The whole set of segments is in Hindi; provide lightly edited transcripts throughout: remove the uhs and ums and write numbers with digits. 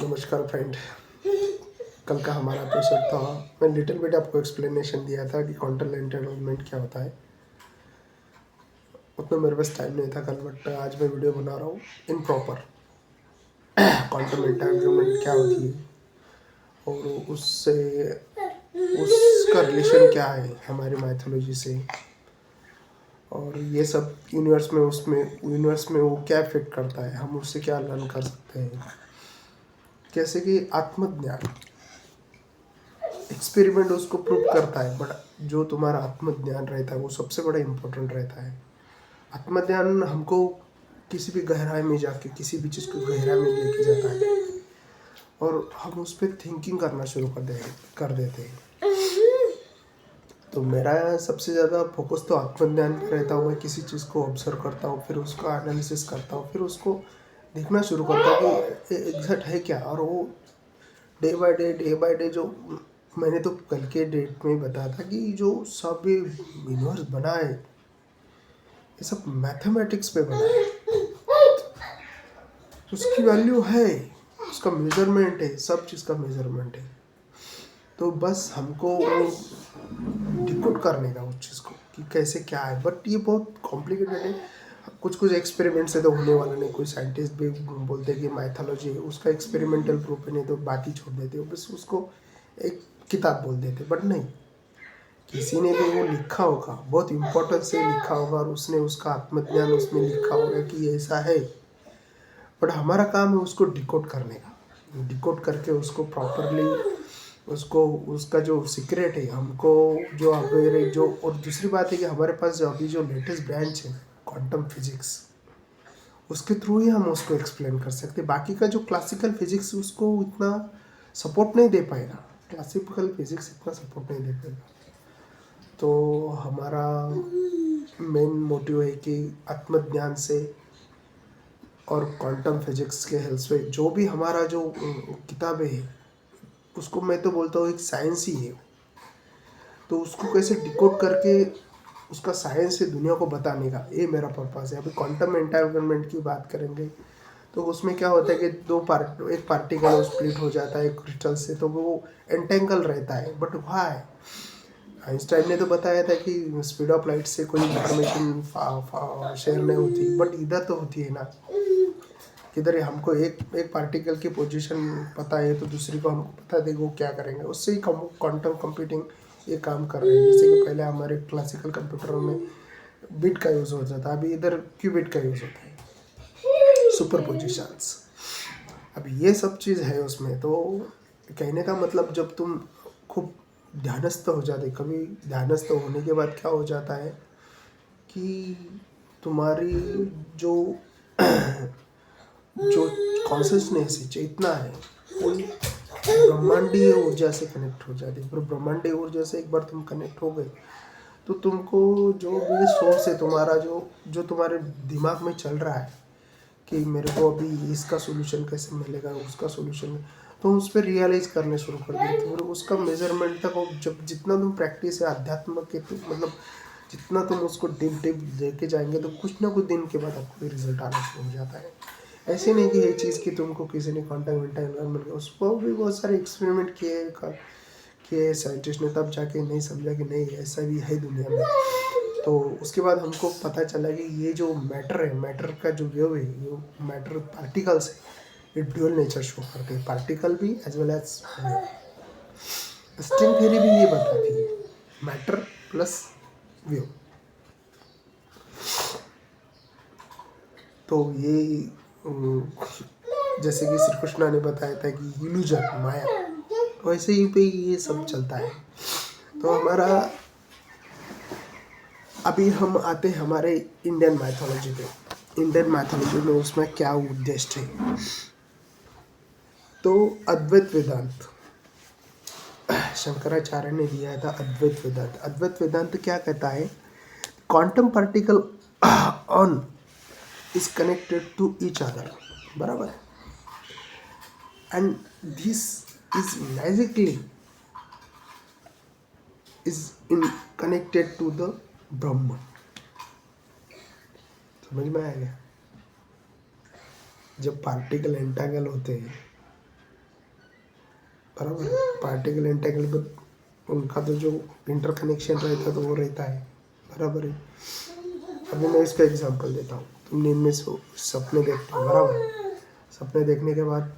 नमस्कार फ्रेंड। कल का हमारा एपिसोड था, मैं लिटिल बिट आपको एक्सप्लेनेशन दिया था कि क्वांटम एंटांगलमेंट क्या होता है। उतना मेरे पास टाइम नहीं था कल, बट आज मैं वीडियो बना रहा हूँ इन प्रॉपर। क्वांटम एंटांगलमेंट क्या होती है और उससे उसका रिलेशन क्या है हमारी माइथोलॉजी से, और ये सब यूनिवर्स में वो क्या इफेक्ट करता है, हम उससे क्या लर्न कर सकते हैं। जैसे कि आत्मज्ञान एक्सपेरिमेंट उसको प्रूव करता है, बट जो तुम्हारा आत्मज्ञान रहता है वो सबसे बड़ा इम्पोर्टेंट रहता है। आत्मज्ञान हमको किसी भी गहराई में जाके किसी भी चीज़ को गहराई में लेके जाता है और हम उस पर थिंकिंग करना शुरू कर देते हैं। तो मेरा सबसे ज़्यादा फोकस तो आत्मज्ञान पर रहता हूँ। मैं किसी चीज़ को ऑब्जर्व करता हूँ, फिर उसका एनालिसिस करता हूँ, फिर उसको देखना शुरू करता हूँ कि एग्जैक्ट है क्या। और वो डे बाय डे जो मैंने तो कल के डेट में बताया था कि जो सब यूनिवर्स बना है ये सब मैथमेटिक्स पे बना है। उसकी वैल्यू है, उसका मेजरमेंट है, सब चीज़ का मेजरमेंट है। तो बस हमको डिकोड करने का उस चीज़ को कि कैसे क्या है। बट ये बहुत कॉम्प्लिकेटेड है। कुछ एक्सपेरिमेंट से तो होने वाला नहीं। कोई साइंटिस्ट भी बोलते हैं कि माइथोलॉजी है, उसका एक्सपेरिमेंटल प्रूफ है, नहीं तो बात ही छोड़ देते हो, बस उसको एक किताब बोल देते। बट नहीं, किसी ने भी वो लिखा होगा, बहुत इम्पोर्टेंस से लिखा होगा और उसने उसका आत्मज्ञान उसमें लिखा होगा कि ऐसा है। बट हमारा काम है उसको डिकोड करने का, डिकोड करके उसको प्रॉपरली उसको उसका जो सीक्रेट है हमको जो अगर जो। और दूसरी बात है कि हमारे पास जो अभी जो लेटेस्ट ब्रांच है क्वांटम फिजिक्स, उसके थ्रू ही हम उसको एक्सप्लेन कर सकते। बाकी का जो क्लासिकल फिजिक्स उसको इतना सपोर्ट नहीं दे पाएगा, क्लासिकल फिजिक्स इतना सपोर्ट नहीं दे पाएगा। तो हमारा मेन मोटिव है कि आत्मज्ञान से और क्वांटम फिजिक्स के हेल्प से जो भी हमारा जो किताबें है उसको मैं तो बोलता हूँ एक साइंस ही है। तो उसको कैसे डिकोड करके उसका साइंस से दुनिया को बताने का, ये मेरा पर्पस है। अभी क्वांटम एंटांगलमेंट की बात करेंगे तो उसमें क्या होता है कि एक पार्टिकल स्प्लिट हो जाता है क्रिस्टल से, तो वो एंटेंगल रहता है। But why? आइंस्टाइन ने तो बताया था कि स्पीड ऑफ लाइट से कोई इंफॉर्मेशन शेयर नहीं होती, बट इधर तो होती है ना। किधर हमको एक पार्टिकल की पोजीशन पता है तो दूसरी को हमको पता है वो क्या करेंगे। उससे ही क्वांटम कंप्यूटिंग ये काम कर रहे हैं। जैसे कि पहले हमारे क्लासिकल कंप्यूटरों में बिट का यूज़ होता था, अभी इधर क्यूबिट का यूज़ होता है, सुपर पोजिशंस। अब ये सब चीज़ है उसमें। तो कहने का मतलब जब तुम खूब ध्यानस्थ हो जाते, कभी ध्यानस्थ होने के बाद क्या हो जाता है कि तुम्हारी जो जो कॉन्शियसनेस है, चेतना है, वो ब्रह्मांडीय ऊर्जा से कनेक्ट हो जाती है। पर ब्रह्मांडीय ऊर्जा से एक बार तुम कनेक्ट हो गए तो तुमको जो भी सोर्स है तुम्हारा, जो जो तुम्हारे दिमाग में चल रहा है कि मेरे को अभी इसका सोल्यूशन कैसे मिलेगा, उसका सोल्यूशन, तो उस पर रियलाइज करने शुरू कर देते हो। और उसका मेजरमेंट तक जब जितना तुम प्रैक्टिस है अध्यात्म के, तो मतलब जितना तुम उसको डीप लेके जाएंगे तो कुछ ना कुछ दिन के बाद आपको रिजल्ट आना शुरू हो जाता है। ऐसे नहीं कि ये चीज़ की तुमको किसी ने क्वांटम एंटांगलमेंट मिल गया, उसको भी बहुत सारे एक्सपेरिमेंट किए साइंटिस्ट ने, तब जाके नहीं समझा कि नहीं ऐसा भी है दुनिया में। तो उसके बाद हमको पता चला कि ये जो मैटर है, मैटर का जो वेव है, ये मैटर पार्टिकल्स है, ये ड्यूअल नेचर शो करते हैं, पार्टिकल भी as well as string theory भी ये बताती है, मैटर प्लस वेव। तो ये जैसे कि श्री कृष्णा ने बताया था कि इल्यूजन माया, वैसे ही पे ये सब चलता है। तो हमारा अभी हम आते हैं हमारे इंडियन मैथोलॉजी पे। इंडियन मैथोलॉजी में उसमें क्या उद्देश्य है, तो अद्वैत वेदांत शंकराचार्य ने दिया था। अद्वैत वेदांत, अद्वैत वेदांत क्या कहता है, quantum particle on is connected to each other, बराबर, and this is magically is in connected to the Brahman. समझ में आ गया? जब पार्टिकल एंटांगल होते हैं बराबर है। पार्टिकल एंटेंगल उनका तो जो इंटर कनेक्शन रहता है तो वो रहता है, बराबर है। अभी मैं इसका एग्जांपल देता हूँ। तुम नींद में सपने देखते हो, बराबर है। सपने देखने के बाद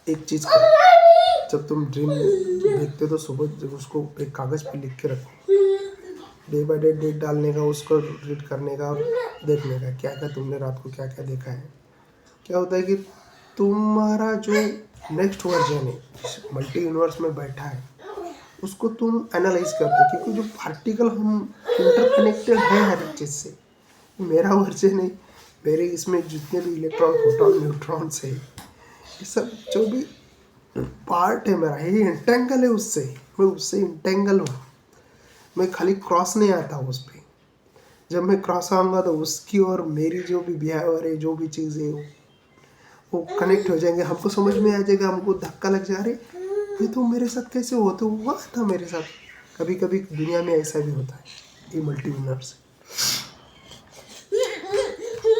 एक चीज़ करो, जब तुम ड्रीम देखते हो तो सुबह जब उसको एक कागज़ पे लिख के रखो, डे बाय डे डेट डालने का, उसको रीड करने का और देखने का क्या क्या तुमने रात को क्या क्या देखा है। क्या होता है कि तुम्हारा जो नेक्स्ट वर्जन है मल्टी यूनिवर्स में बैठा है उसको तुम एनालाइज करते हो, क्योंकि जो पार्टिकल हम इंटरकनेक्टेड है हर एक चीज़ से। मेरा वर्जन है, मेरे इसमें जितने भी इलेक्ट्रॉन प्रोटॉन न्यूट्रॉन्स है, ये सब जो भी पार्ट है मेरा, ये इंटेंगल है उससे, मैं उससे इंटेंगल हूँ। मैं खाली क्रॉस नहीं आता हूँ उस पर। जब मैं क्रॉस आऊँगा तो उसकी और मेरी जो भी बिहेवियर है, जो भी चीज़ है वो कनेक्ट हो जाएंगे। हमको समझ में आ जाएगा, हमको धक्का लग जा रही ये तो मेरे साथ कैसे हुआ, तो हुआ था मेरे साथ। कभी कभी दुनिया में ऐसा भी होता है, ये मल्टी यूनिवर्स।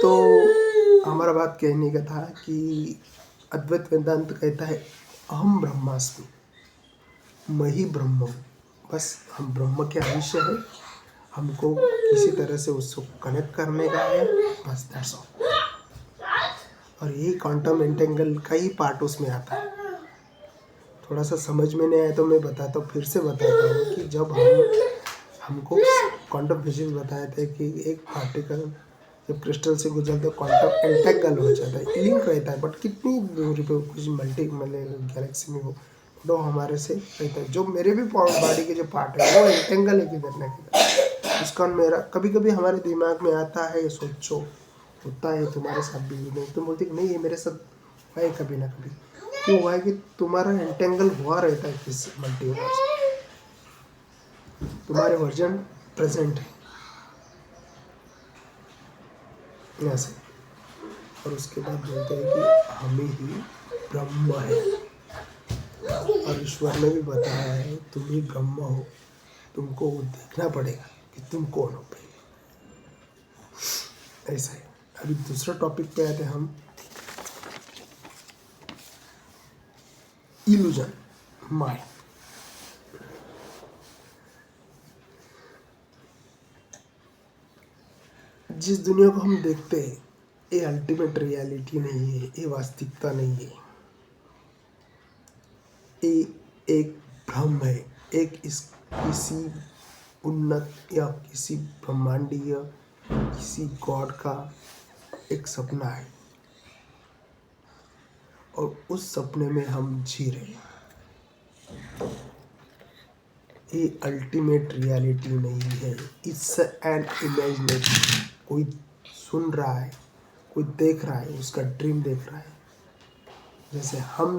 तो हमारा बात कहने का था कि अद्वैत वेदांत कहता है अहम ब्रह्मास्मि, मैं ही ब्रह्म हूँ। बस हम ब्रह्म के अंश है, हमको किसी तरह से उसको कनेक्ट करने का है, बस दैट्स ऑल। और यही क्वांटम एंटेंगल का ही पार्ट उसमें आता है। थोड़ा सा समझ में नहीं आया तो मैं बताता हूँ, फिर से बताता हूँ कि जब हमको क्वांटम फिजिक्स बताए थे कि एक पार्टिकल जब क्रिस्टल से गुजरते क्वांटम एंटेंगल हो जाता है, लिंक रहता है, बट कितनी दूरी पे, कुछ मल्टी मतलब गैलेक्सी में हो तो हमारे से रहता है। जो मेरे भी बॉडी के जो पार्ट है वो एंटेंगल है किधर ना किधर। इसका मेरा कभी कभी हमारे दिमाग में आता है, सोचो होता है तुम्हारे साथ भी, नहीं तुम बोलते नहीं ये मेरे साथ है कभी ना कभी। क्यों हुआ है कि तुम्हारा एंटेंगल हुआ रहता है किस मल्टीवर्स, तुम्हारे वर्जन प्रेजेंट है ऐसे। और उसके बाद बोलते हैं कि हम ही ब्रह्म है, और ईश्वर ने भी बताया है तुम ही ब्रह्म हो, तुमको वो देखना पड़ेगा कि तुम कौन हो पहले, ऐसा है। अभी दूसरा टॉपिक पे आते हैं हम, इल्यूजन, माया। जिस दुनिया को हम देखते हैं ये अल्टीमेट रियलिटी नहीं है, ये वास्तविकता नहीं है, ये एक भ्रम है, एक किसी उन्नत या किसी ब्रह्मांडीय किसी गॉड का एक सपना है, और उस सपने में हम जी रहे हैं। ये अल्टीमेट रियलिटी नहीं है, इट्स एन इमेजिनेशन। कोई सुन रहा है, कोई देख रहा है, उसका ड्रीम देख रहा है। जैसे हम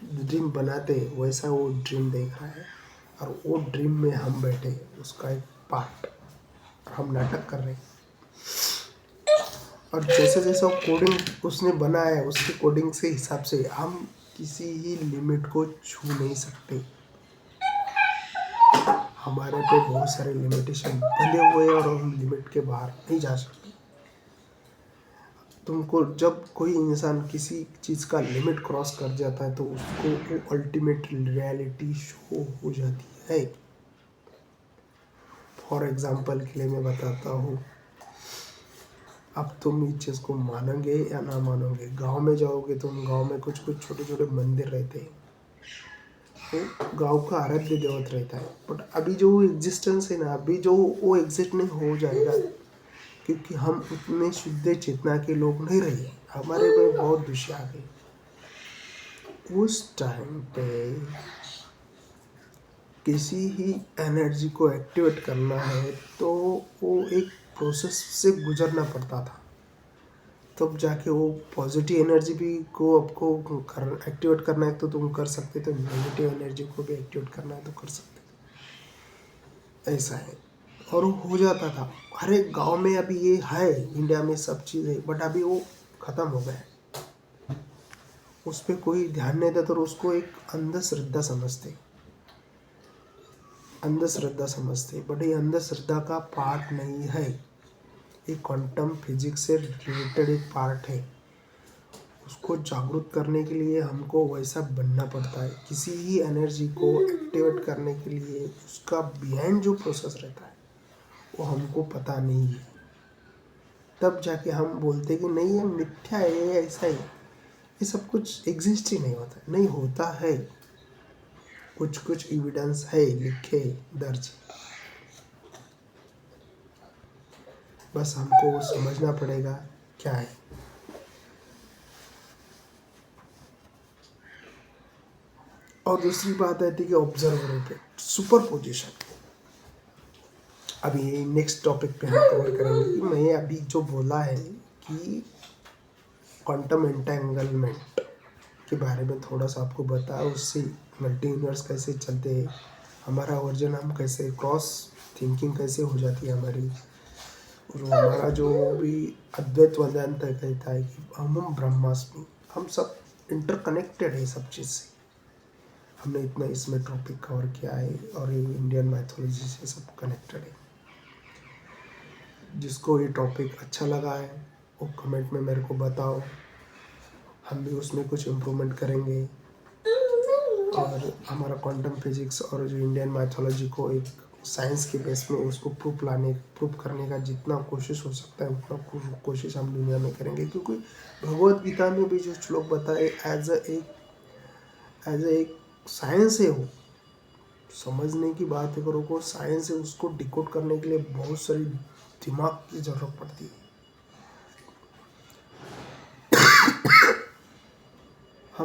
ड्रीम बनाते हैं वैसा वो ड्रीम देख रहा है, और वो ड्रीम में हम बैठे, उसका एक पार्ट हम नाटक कर रहे हैं। और जैसे जैसे वो कोडिंग उसने बनाया है उसकी कोडिंग से हिसाब से हम किसी ही लिमिट को छू नहीं सकते। हमारे पे बहुत सारे लिमिटेशन बने हुए हैं और हम लिमिट के बाहर नहीं जा सकते। तुमको जब कोई इंसान किसी चीज़ का लिमिट क्रॉस कर जाता है तो उसको वो अल्टीमेट रियलिटी शो हो जाती है। फॉर एग्जांपल के लिए मैं बताता हूँ, अब तुम इस चीज़ को मानोगे या ना मानोगे, गांव में जाओगे तुम, गांव में कुछ कुछ छोटे छोटे मंदिर रहते हैं, तो गांव का आराध्य देवत रहता है। बट अभी जो एग्जिस्टेंस है ना, अभी जो वो एग्जिस्ट नहीं हो जाएगा, क्योंकि हम उतने शुद्ध चेतना के लोग नहीं रहे, हमारे में बहुत दुष्ट आ गई। उस टाइम पे किसी ही एनर्जी को एक्टिवेट करना है तो वो एक प्रोसेस से गुजरना पड़ता था, तब जाके वो पॉजिटिव एनर्जी भी को आपको एक्टिवेट करना है तो तुम कर सकते, तो नेगेटिव एनर्जी को भी एक्टिवेट करना है तो कर सकते, ऐसा है। और वो हो जाता था हर एक गाँव में। अभी ये है इंडिया में सब चीज़ है, बट अभी वो ख़त्म हो गया है, उस पर कोई ध्यान नहीं देता, तो उसको एक अंधश्रद्धा समझते। बट ये अंधश्रद्धा का पार्ट नहीं है, ये क्वांटम फिजिक्स से रिलेटेड एक पार्ट है। उसको जागरूक करने के लिए हमको वैसा बनना पड़ता है। किसी ही एनर्जी को एक्टिवेट करने के लिए उसका बिहाइंड जो प्रोसेस रहता है वो हमको पता नहीं है। तब जाके हम बोलते कि नहीं ये मिथ्या है, ये ऐसा ही, ये सब कुछ एग्जिस्ट ही नहीं होता, नहीं होता है। कुछ कुछ एविडेंस है, लिखे दर्ज, बस हमको वो समझना पड़ेगा क्या है। और दूसरी बात आती है कि ऑब्जर्वर इफेक्ट, सुपर पोजिशन। अभी नेक्स्ट टॉपिक पे हम कवर करेंगे कि मैं अभी जो बोला है कि क्वांटम एंटेंगलमेंट के बारे में थोड़ा सा आपको बताया, उससे मल्टी यूनिवर्स कैसे चलते हैं, हमारा वर्जन हम कैसे क्रॉस थिंकिंग कैसे हो जाती है हमारी, और हमारा जो भी अद्वैत वेदांत कहता है कि हम ब्रह्मास्मि, हम सब इंटरकनेक्टेड है सब चीज़ से। हमने इतना इसमें टॉपिक कवर किया है और ये इंडियन मैथोलॉजी से सब कनेक्टेड है। जिसको ये टॉपिक अच्छा लगा है वो कमेंट में मेरे को बताओ, हम भी उसमें कुछ इम्प्रूवमेंट करेंगे। और हमारा क्वांटम फिजिक्स और जो इंडियन मैथोलॉजी को एक साइंस के बेस में उसको प्रूफ करने का जितना कोशिश हो सकता है उतना कोशिश हम दुनिया में करेंगे। क्योंकि भगवत गीता में भी जो श्लोक बताए एज एक साइंस है, वो समझने की बात है, करो को साइंस है, उसको डिकोड करने के लिए बहुत सारी दिमाग की जरूरत पड़ती है।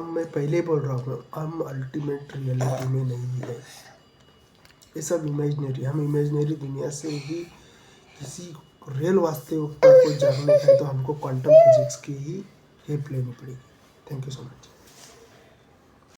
मैं पहले बोल रहा हूँ, हम अल्टीमेट रियलिटी में नहीं है, ये सब इमेजनरी, हम इमेजनरी दुनिया से ही किसी रियल वास्तविकता को जानने का है तो हमको क्वांटम फिजिक्स की ही हेल्प लेनी पड़ेगी। Thank you so much.